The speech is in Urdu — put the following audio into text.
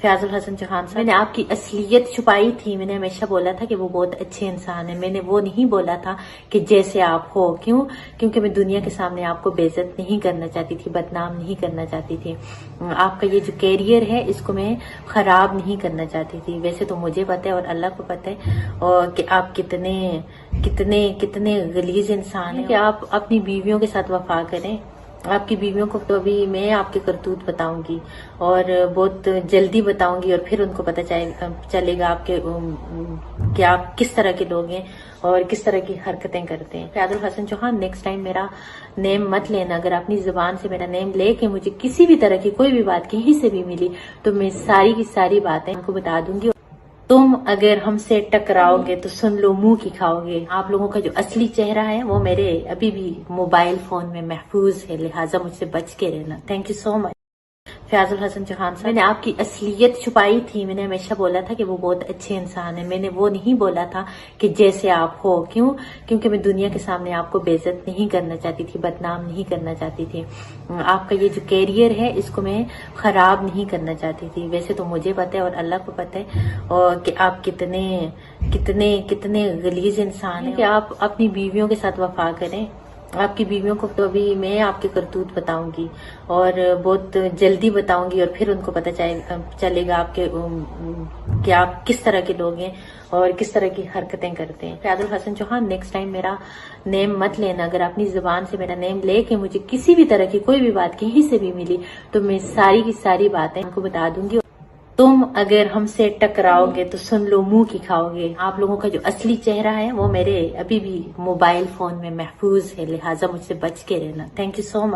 فیاض الحسن چوہان صاحب، میں نے آپ کی اصلیت چھپائی تھی. میں نے ہمیشہ بولا تھا کہ وہ بہت اچھے انسان ہیں. میں نے وہ نہیں بولا تھا کہ جیسے آپ ہو. کیونکہ میں دنیا کے سامنے آپ کو بے عزت نہیں کرنا چاہتی تھی، بدنام نہیں کرنا چاہتی تھی. آپ کا یہ جو کیریئر ہے اس کو میں خراب نہیں کرنا چاہتی تھی. ویسے تو مجھے پتہ ہے اور اللہ کو پتہ ہے اور کہ آپ کتنے غلیظ انسان ہیں. کہ آپ اپنی بیویوں کے ساتھ وفا کریں. آپ کی بیویوں کو تو ابھی میں آپ کے کرتوت بتاؤں گی اور بہت جلدی بتاؤں گی، اور پھر ان کو پتہ چلے گا آپ کے کہ آپ کس طرح کے لوگ ہیں اور کس طرح کی حرکتیں کرتے ہیں. فیاض الحسن چوہان، نیکسٹ ٹائم میرا نیم مت لینا. اگر اپنی زبان سے میرا نیم لے کے مجھے کسی بھی طرح کی کوئی بھی بات کہیں سے بھی ملی تو میں ساری کی ساری باتیں آپ کو بتا دوں گی. تم اگر ہم سے ٹکراؤ گے تو سن لو منہ کی کھاؤ گے. آپ لوگوں کا جو اصلی چہرہ ہے وہ میرے ابھی بھی موبائل فون میں محفوظ ہے، لہٰذا مجھ سے بچ کے رہنا. تھینک یو سو مچ. فیاض الحسن چوہان صاحب، میں نے آپ کی اصلیت چھپائی تھی. میں نے ہمیشہ بولا تھا کہ وہ بہت اچھے انسان ہیں. میں نے وہ نہیں بولا تھا کہ جیسے آپ ہو. کیونکہ میں دنیا کے سامنے آپ کو بے عزت نہیں کرنا چاہتی تھی، بدنام نہیں کرنا چاہتی تھی. آپ کا یہ جو کیریئر ہے اس کو میں خراب نہیں کرنا چاہتی تھی. ویسے تو مجھے پتہ ہے اور اللہ کو پتہ ہے اور کہ آپ کتنے غلیظ انسان ہیں. کہ آپ اپنی بیویوں کے ساتھ وفا کریں. آپ کی بیویوں کو تو ابھی میں آپ کے کرتوت بتاؤں گی اور بہت جلدی بتاؤں گی، اور پھر ان کو پتہ چلے گا آپ کے کہ آپ کس طرح کے لوگ ہیں اور کس طرح کی حرکتیں کرتے ہیں. فیاض الحسن چوہان، نیکسٹ ٹائم میرا نیم مت لینا. اگر اپنی زبان سے میرا نیم لے کے مجھے کسی بھی طرح کی کوئی بھی بات کہیں سے بھی ملی تو میں ساری کی ساری باتیں آپ کو بتا دوں گی. تم اگر ہم سے ٹکراؤ گے تو سن لو منہ کی کھاؤ گے. آپ لوگوں کا جو اصلی چہرہ ہے وہ میرے ابھی بھی موبائل فون میں محفوظ ہے، لہٰذا مجھ سے بچ کے رہنا. Thank you so much.